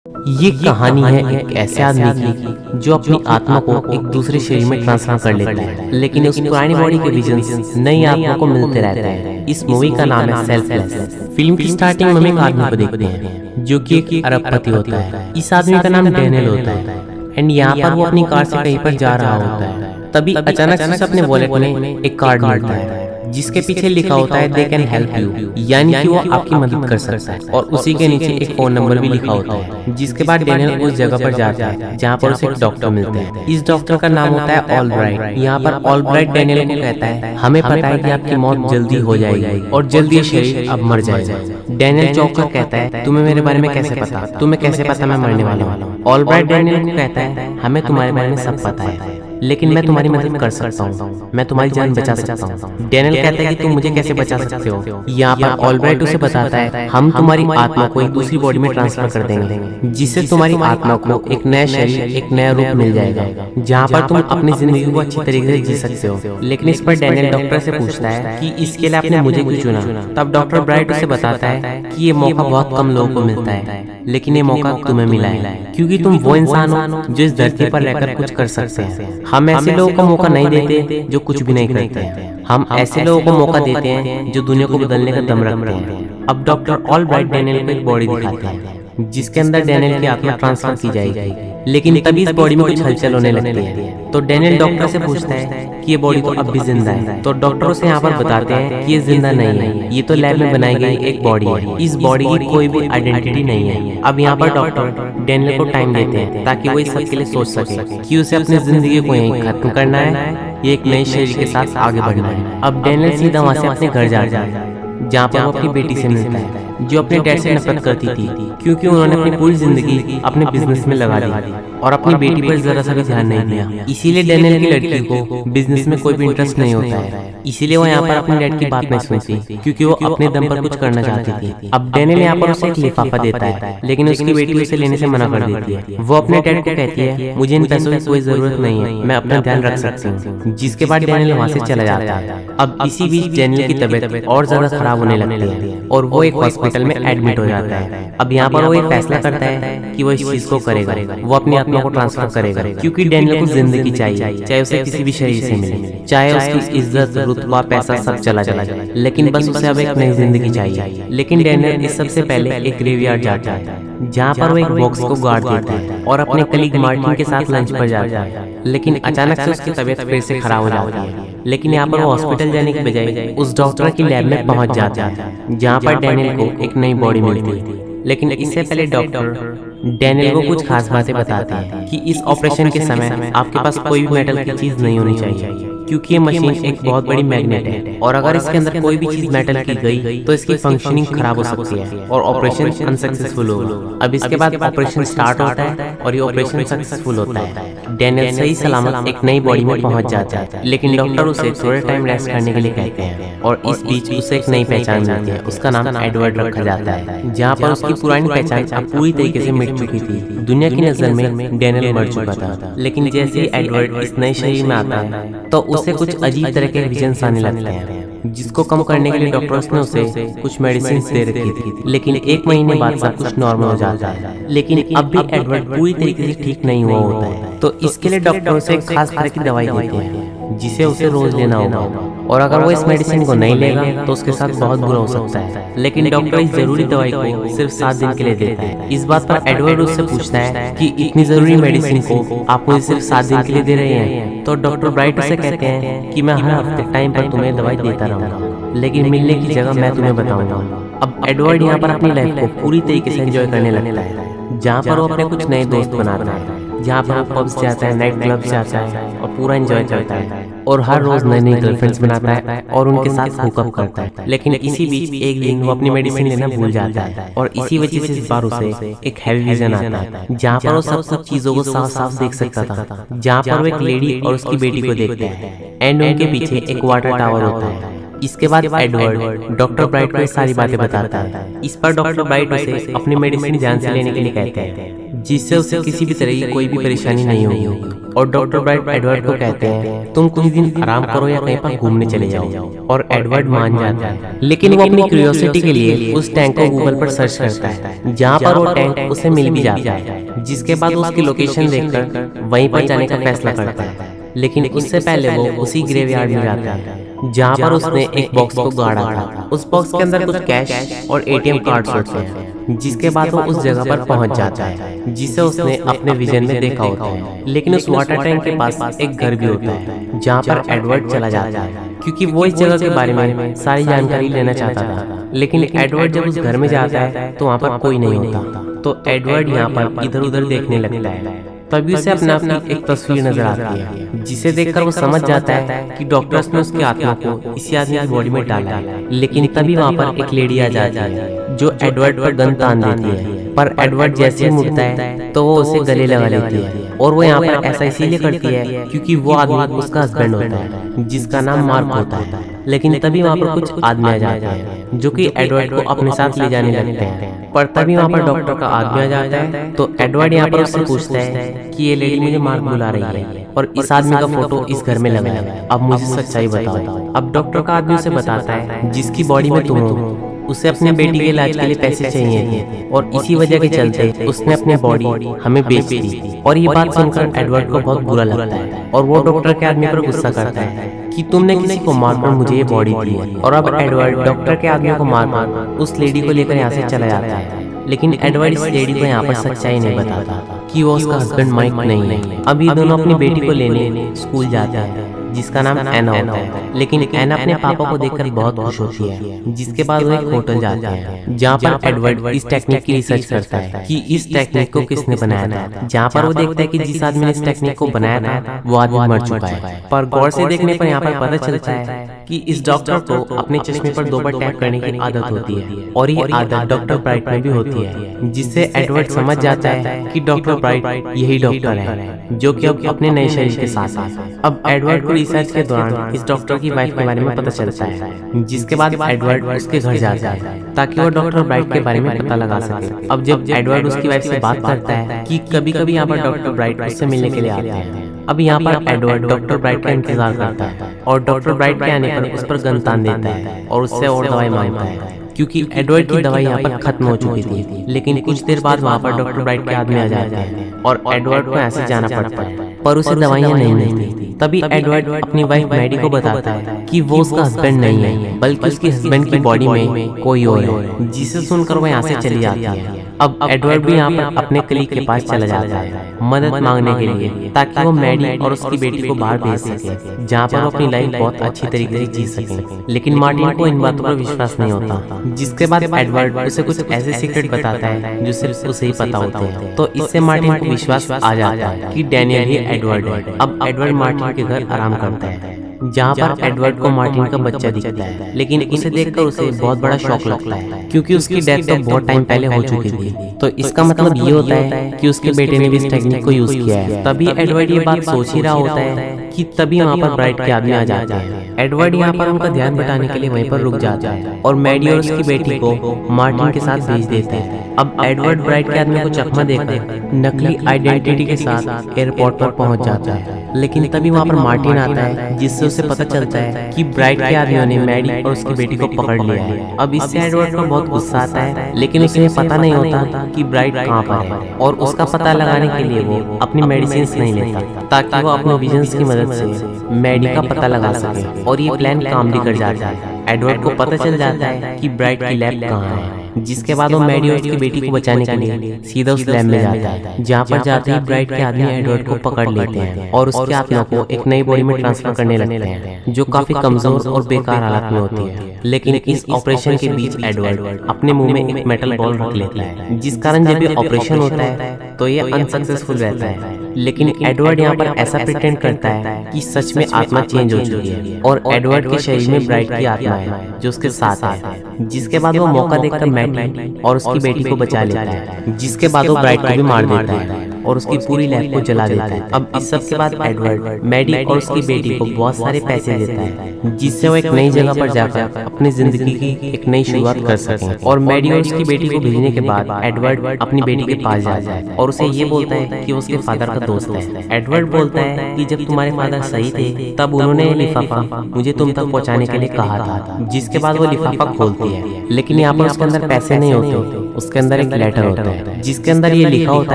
ये कहानी है एक ऐसे आदमी की जो अपनी आत्मा को एक दूसरे शरीर में ट्रांसफर कर लेता है, लेकिन उस पुरानी बॉडी के विजन्स नई आत्मा को मिलते रहते हैं। इस मूवी का नाम है सेल्फलेस। फिल्म की स्टार्टिंग में हम एक आदमी को देखते हैं जो कि एक अरबपति होता है। इस आदमी का नाम डैनियल होता है एंड यहाँ पर वो अपनी कार से कहीं पर जा रहा होता है। तभी अचानक से अपने वॉलेट में एक कार्ड मिलता है जिसके पीछे लिखा होता है दे कैन हेल्प यू, यानी कि वो आपकी मदद कर सकता है। और उसी के नीचे एक फोन नंबर भी लिखा होता है। जिसके बाद डैनियल उस जगह पर जाता है जहाँ पर उसे एक डॉक्टर मिलते हैं। इस डॉक्टर का नाम होता है ऑलब्राइट। यहाँ पर ऑलब्राइट डैनियल को कहता है हमें पता है कि आपकी मौत जल्दी हो जाएगी और जल्दी ये शरीर अब मर जाएगा। डैनियल चौंक कर कहता है तुम्हें मेरे बारे में कैसे पता, तुम्हें कैसे पता मैं मरने वाला हूँ। ऑलब्राइट डैनियल को कहता है हमें तुम्हारे बारे में सब पता है, लेकिन मैं तुम्हारी मदद कर सकता हूँ, मैं तुम्हारी जान बचा सकता हूँ। डैनियल कहता है कि तुम मुझे कैसे बचा सकते हो। यहाँ पर ऑलब्राइट उसे बताता है हम तुम्हारी आत्मा को एक दूसरी बॉडी में ट्रांसफर कर देंगे जिससे तुम्हारी आत्मा को एक नया शरीर, एक नया रूप मिल जाएगा जहाँ पर तुम अपनी जिंदगी को अच्छी तरीके से जी सकते हो। लेकिन इस पर डैनियल डॉक्टर से पूछता है कि इसके लिए आपने मुझे क्यों चुना। तब डॉक्टर ब्राइट उसे बताता है कि ये मौका बहुत कम लोगों को मिलता है, लेकिन ये मौका तुम्हें मिला है क्योंकि तुम वो इंसान हो जो इस धरती पर रहकर कुछ कर सकते हैं। हम ऐसे लोगों को मौका नहीं देते जो कुछ भी नहीं करते, हम ऐसे लोगों को मौका देते हैं जो दुनिया को बदलने का दम रखते हैं। अब डॉक्टर ऑलब्राइट डैनियल को एक बॉडी दिखाते हैं जिसके अंदर डैनियल की आत्मा ट्रांसफर की जाएगी, लेकिन तभी इस बॉडी में कुछ हलचल होने लगती है। तो डैनियल डॉक्टर से पूछता है कि ये बॉडी तो अब भी जिंदा है। तो डॉक्टर उसे यहाँ पर बताते हैं कि ये जिंदा नहीं है, ये तो लैब में बनाई गई एक बॉडी है, इस बॉडी की कोई भी आइडेंटिटी नहीं है। अब यहाँ पर डॉक्टर डैनियल को टाइम देते हैं ताकि वो इस सब के लिए सोच सके कि उसे अपनी जिंदगी को यहीं खत्म करना है, ये एक नए शरीर के साथ आगे बढ़ना है। अब डैनियल सीधा वहाँ से अपने घर जाता है जहाँ पर वो अपनी बेटी से मिलता है जो अपने डैड से नफरत करती थी क्योंकि उन्होंने अपनी पूरी जिंदगी अपने बिजनेस में लगा दी और अपनी बेटी पर जरा सा भी ध्यान नहीं दिया। इसीलिए डैनियल की लड़की को बिजनेस में कोई भी इंटरेस्ट नहीं होता है, इसीलिए वो यहाँ पर अपने डैड की बात नहीं सुनती क्योंकि वो अपने दम पर कुछ करना चाहती थी। अब डैनियल यहाँ पर उसे एक लिफाफा देता है, लेकिन उसकी बेटी उसे लेने से मना कर देती है। वो अपने डैड को कहती है मुझे इन पैसों की कोई जरूरत नहीं है, मैं अपना ध्यान रख सकती हूँ। जिसके बाद डैनियल वहाँ से चला जाता है। अब इसी बीच डैनियल की तबीयत और ज्यादा खराब होने लगती है और वो एक हॉस्पिटल में एडमिट हो जाता है। अब यहाँ पर वो एक फैसला करता है कि वो इस चीज को करेगा, वो अपनी आत्मा को ट्रांसफर करेगा क्योंकि डैनियल को जिंदगी चाहिए, चाहे उसे किसी भी शरीर से मिले, चाहे उसकी इज्जत, रुतबा, पैसा सब चला जाए, लेकिन बस उसे अब एक नई जिंदगी चाहिए। लेकिन डैनियल इस सबसे पहले एक ग्रेवयार्ड जाता है जहाँ पर वो एक बॉक्स को गाड़ देता है और अपने कलीग मार्टिन के साथ लंच पर जाता है। लेकिन अचानक से उसकी तबीयत फिर से खराब हो जाती है। लेकिन यहाँ पर वो हॉस्पिटल जाने के बजाय उस डॉक्टर की लैब में पहुंच जाता है जहाँ पर डैनियल को एक नई बॉडी मिलती है। लेकिन इससे पहले डॉक्टर डैनियल को कुछ खास बातें बताते हैं कि इस ऑपरेशन के समय आपके पास कोई भी मेटल की चीज नहीं होनी चाहिए क्योंकि ये मशीन एक बहुत बड़ी मैग्नेट है और अगर इसके अंदर कोई भी चीज मेटल की गई तो इसकी फंक्शनिंग खराब हो सकती है और ऑपरेशन अनसक्सेसफुल होगा। अब इसके बाद ऑपरेशन स्टार्ट होता है और ये ऑपरेशन सक्सेसफुल होता है। डैनियल सही सलामत एक नई बॉडी में पहुंच जाता है, लेकिन डॉक्टर उसे थोड़े टाइम रेस्ट करने के लिए कहते हैं और इस बीच उसे एक नई पहचान मिलती है। उसका नाम एडवर्ड रखा जाता है जहाँ पर उसकी पुरानी पहचान अब पूरी तरीके से मिट चुकी थी। दुनिया की नजर में डैनियल मर चुका था, लेकिन जैसे ही एडवर्ड इस नए शरीर में आता है तो उसे कुछ अजीब तरह के विजन्स आने लगते हैं जिसको कम करने के लिए डॉक्टर्स ने उसे कुछ मेडिसिन दे रखी थी। लेकिन एक महीने बाद सब कुछ नॉर्मल हो जाता है, लेकिन अब भी एडवर्ड पूरी तरीके से ठीक नहीं हुआ होता है। तो इसके लिए डॉक्टर उसे एक खास तरह की दवाई देते हैं जिसे उसे रोज लेना होगा और अगर वो इस मेडिसिन को नहीं लेगा तो उसके साथ बहुत बुरा हो सकता है। लेकिन डॉक्टर इस जरूरी दवाई को सिर्फ 7 दिन के लिए देता है। इस बात पर एडवर्ड उससे पूछता है कि इतनी जरूरी मेडिसिन को आप मुझे सिर्फ 7 दिन के लिए दे रहे हैं। तो डॉक्टर ब्राइट उसे कहते हैं कि मैं हर हफ्ते टाइम पर तुम्हें दवाई देता रहूंगा, लेकिन मिलने की जगह मैं तुम्हें बताऊंगा। अब एडवर्ड यहाँ पर अपनी लाइफ को पूरी तरीके से एंजॉय करने लगता है जहाँ पर वो अपने कुछ नए दोस्त बनाता है, जहाँ पर वो पब्स जाता है, नाइट क्लब जाता है और पूरा एंजॉय करता है और हर रोज नई नई गर्लफ्रेंड्स बनाता है और उनके साथ हुकअप करता है। लेकिन इसी बीच एक दिन वो अपनी मेडिसिन लेना भूल जाता है और इसी वजह से इस बार उसे एक हैवी विजन आता है जहाँ पर वो सब चीजों को साफ साफ देख सकता था। जहाँ पर वो एक लेडी और उसकी बेटी को देखता है एंड उनके पीछे एक वाटर टावर होता है इसके बाद एडवर्ड डॉक्टर ब्राइट को ये सारी बातें बताता है। इस पर डॉक्टर ब्राइट उसे अपनी मेडिसिन ध्यान से लेने के लिए कहते हैं, जिससे उसे किसी भी तरह की कोई भी परेशानी नहीं होगी। और डॉक्टर ब्राइट एडवर्ड को कहते हैं, तुम कुछ दिन आराम करो या कहीं पर घूमने चले जाओ। और एडवर्ड मान जाता है, लेकिन वो अपनी क्यूरियोसिटी के लिए उस टैंक को गूगल पर सर्च करता है, जहाँ पर वो टैंक उसे मिल भी जाता है। जिसके बाद वो उसकी लोकेशन देखकर वहीं पर जाने का फैसला करता है। लेकिन उससे पहले वो उसी ग्रेवयार्ड में जाता है, जहाँ पर उसने एक बॉक्स को गाड़ा था। उस बॉक्स के अंदर कुछ कैश और एटीएम कार्ड्स होते हैं। जिसके बाद वो उस जगह पर पहुंच जाता है जिसे उसने अपने विजन में देखा होता है। लेकिन उस वाटर टैंक के पास एक घर भी होता है, जहाँ पर एडवर्ड चला जाता है, क्योंकि वो इस जगह के बारे में सारी जानकारी लेना चाहता था। लेकिन एडवर्ड जब उस घर में जाता है तो वहाँ पर कोई नहीं होता। तो एडवर्ड यहाँ पर इधर उधर देखने लगता है। तभी उसे अपने आप की एक तस्वीर नजर आती है, जिसे देखकर वो समझ जाता है कि डॉक्टर्स ने उसकी आत्मा को इसी आदमी की बॉडी में डाला है। लेकिन तभी वहाँ पर एक लेडी आ जाती है जो एडवर्ड पर गन तान देती है। पर एडवर्ड जैसे ही मुड़ता है तो वो उसे गले लगा लेती है। और वो यहाँ पर ऐसा इसीलिए करती है क्योंकि वो आदमी उसका हस्बैंड होता है, जिसका नाम मार्क होता है। लेकिन तभी वहाँ पर कुछ आदमी आ जाते हैं जो कि एडवर्ड को अपने साथ ले जाने लगते हैं। पर तभी वहाँ पर डॉक्टर का आदमी आ जाता है। तो एडवर्ड यहाँ पर उससे पूछता है कि ये लेडी मुझे मार्क बुला रही है और इस आदमी का फोटो इस घर में लगा है, अब मुझे सच्चाई बताओ। अब डॉक्टर का आदमी उसे बताता है, जिसकी बॉडी में तुम हो उसे अपने बेटी के इलाज के लिए पैसे चाहिए थे और इसी वजह के चलते उसने अपनी बॉडी हमें बेच दी। और ये बात सुनकर एडवर्ड को बहुत बुरा लगता है और वो डॉक्टर के आदमी पर गुस्सा करता है कि तुमने किसी को मारकर मुझे ये बॉडी दी है। और अब एडवर्ड डॉक्टर के आदमी को मारकर उस लेडी को लेकर यहाँ से चला जाता है। लेकिन एडवर्ड इस लेडी को यहाँ पर सच्चाई नहीं बताता कि वो उसका हस्बैंड माइक नहीं है। अभी दोनों अपनी बेटी को लेने स्कूल जाते हैं, जिसका नाम एना होता है। लेकिन एना अपने पापा को देखकर बहुत खुश होती है। जिसके बाद वो एक होटल जाते हैं, जहाँ पर एडवर्ड इस टेक्निक की रिसर्च करता है कि इस टेक्निक को किसने बनाया था। जहाँ पर वो देखता है कि जिस आदमी ने इस टेक्निक को बनाया था वो आदमी मर चुका है। पर गौर से देखने पर यहाँ पर पता चलता है कि इस डॉक्टर को अपने चश्मे पर 2 बार टैप करने की आदत होती है और ये आदत डॉक्टर ब्राइट में भी होती है। जिससे एडवर्ड समझ जाता है कि डॉक्टर ब्राइट यही डॉक्टर है जो कि अब अपने नए शरीर के साथ है। अब एडवर्ड को रिसर्च के दौरान इस डॉक्टर की वाइफ के बारे में पता चलता है। जिसके बाद एडवर्ड उसके घर जाता है ताकि वो डॉक्टर ब्राइट के बारे में पता लगा सके। अब जब एडवर्ड उसकी वाइफ से बात करता है कि कभी कभी यहाँ पर डॉक्टर ब्राइट उससे मिलने के लिए आते हैं। अब यहाँ पर एडवर्ड डॉक्टर ब्राइट का इंतजार करता है और डॉक्टर ब्राइट के आने पर उस पर गन तान देता है और उससे और दवाई मांगता है, क्योंकि एडवर्ड की दवाई यहाँ पर खत्म हो चुकी थी। लेकिन कुछ देर बाद वहाँ पर डॉक्टर ब्राइट के आदमी आ जाते हैं और एडवर्ड को ऐसे जाना पड़ता है, पर उसे दवाइयाँ नहीं मिलती। तभी एडवर्ड अपनी वाइफ मैडी को बताता है कि वो उसका हस्बैंड नहीं है, बल्कि उसके हस्बैंड की बॉडी में कोई और है। जिसे सुनकर वो यहाँ से चली जाती है। अब एडवर्ड भी यहाँ पर अपने कलीग के पास चला जाता है मदद मांगने के लिए, ताकि वो मैडी और उसकी बेटी को बाहर भेज सके, जहाँ पर वो अपनी लाइफ बहुत अच्छी तरीके से जी सके। लेकिन मार्टिन को इन बातों पर विश्वास नहीं होता। जिसके बाद एडवर्ड उसे कुछ ऐसे सीक्रेट बताता है जो सिर्फ उसे ही पता होते हैं। तो इससे मार्टिन को विश्वास आ जाता है कि डैनियल ही एडवर्ड है। अब एडवर्ड मार्टिन के घर आराम करता है, जहाँ पर एडवर्ड को मार्टिन का बच्चा दिखता है। लेकिन उसे देखकर उसे बहुत बड़ा शॉक लगता है, क्योंकि उसकी डेथ तो बहुत टाइम पहले हो चुकी थी। तो इसका मतलब ये होता है कि उसके बेटे ने भी इस टेक्निक को यूज किया है। तभी एडवर्ड ये बात सोच ही रहा होता है कि तभी वहाँ पर ब्राइट के आदमी आ जाते हैं। एडवर्ड यहाँ पर उनका ध्यान बटाने के लिए वहीं पर रुक जाता है और मैडी और उसकी बेटी को मार्टिन के साथ भेज देते हैं। अब एडवर्ड ब्राइट के आदमी को चकमा देकर नकली आइडेंटिटी के साथ एयरपोर्ट पर पहुंच जाता है। लेकिन तभी वहाँ पर मार्टिन आता है, जिससे उसे पता चलता है कि ब्राइट के आदमियों ने मैडी और उसकी बेटी को पकड़ लिया है। अब इससे एडवर्ड को बहुत गुस्सा आता है, लेकिन उसे पता नहीं होता कि ब्राइट कहाँ पर है और उसका पता लगाने के लिए वो अपनी मेडिसिन नहीं लेता, ताकि वो अपने विजन्स की मदद से मैडी का पता लगा सके। और ये प्लान काम भी कर जाता है। एडवर्ड को पता चल जाता है कि ब्राइट की लैब कहाँ है। जिसके बाद वो मैडी और उसकी बेटी को बचाने के लिए सीधा उस लैब में जाता है, जहाँ पर जाते ही ब्राइट के आदमी एडवर्ड को पकड़ लेते हैं और उसके आत्मा को एक नई बॉडी में ट्रांसफर करने लगते हैं, जो काफी कमजोर और बेकार हालत में होती है। लेकिन इस ऑपरेशन के बीच एडवर्ड अपने मुंह में एक मेटल बॉल रख लेता है, जिस कारण जब ये ऑपरेशन होता है तो ये अनसक्सेसफुल रहता है। लेकिन एडवर्ड यहाँ पर ऐसा प्रिटेंड करता है कि सच में आत्मा चेंज हो चुकी है और एडवर्ड के शरीर में ब्राइट की आत्मा है जो उसके साथ है। जिसके बाद वो मौका देखकर मैडी और उसकी बेटी को बचा लेता है, जिसके बाद वो ब्राइट को भी मार देता है। और उसकी पूरी लाइफ को जला देता है। अब इस सब के बाद एडवर्ड मैडी और उसकी बेटी को बहुत सारे पैसे देता है, जिससे वो एक नई जगह पर जाकर अपनी जिंदगी की एक नई शुरुआत कर सके। और मैडी और उसकी बेटी को भेजने के बाद एडवर्ड अपनी बेटी के पास जाता है और उसे ये बोलता है कि वो उसके फादर का दोस्त है। एडवर्ड बोलता है कि जब तुम्हारे फादर सही थे तब उन्होंने ये लिफाफा मुझे तुम तक पहुंचाने के लिए कहा था। जिसके बाद वो लिफाफा खोलती है, लेकिन यहाँ पर उसके अंदर पैसे नहीं होते, उसके अंदर एक लेटर होता है जिसके अंदर ये लिखा होता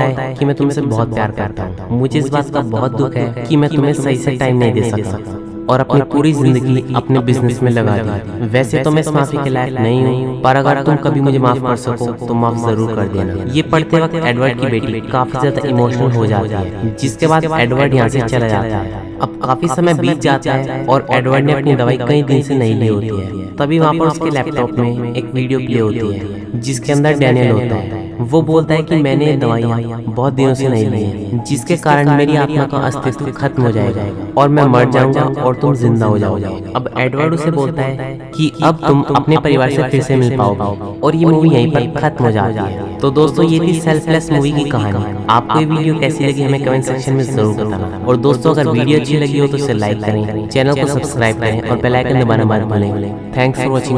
है कि मैं तुमसे बहुत प्यार करता हूँ, मुझे इस बात का बहुत दुख है कि मैं तुम्हें सही से टाइम नहीं दे सकता और अपनी पूरी जिंदगी अपने बिजनेस में लगा दी। वैसे तो मैं इस माफी के लायक नहीं हूँ, पर अगर तुम कभी मुझे माफ कर सको तो माफ जरूर कर देना। ये पढ़ते वक्त एडवर्ड की बेटी काफी ज्यादा इमोशनल हो जाती है, जिसके बाद एडवर्ड यहाँ से चला जाता है। अब काफी समय बीत जाता है और एडवर्ड ने अपनी दवाई कई दिन से नहीं ली होती है। तभी वहाँ पर उसके लैपटॉप में एक वीडियो प्ले होती है जिसके अंदर डैनियल होता है। वो बोलता है कि मैंने ये दवाइयाँ बहुत दिनों से नहीं ली है, जिसके कारण मेरी आत्मा का अस्तित्व खत्म हो जाएगा और मैं मर जाऊंगा और तुम जिंदा हो जाओगे। अब एडवर्ड उसे बोलता है कि अब तुम अपने परिवार से फिर से मिल पाओगे और ये मूवी यहीं पर खत्म हो जाती है। तो दोस्तों ये थी सेल्फलेस मूवी की कहानी। आपको ये वीडियो कैसी लगी हमें कमेंट सेक्शन में जरूर बताना। और दोस्तों अगर वीडियो अच्छी लगी हो तो इसे लाइक करें, चैनल को सब्सक्राइब करें और बेल आइकन दबाना मत भूलें। Thanks for watching.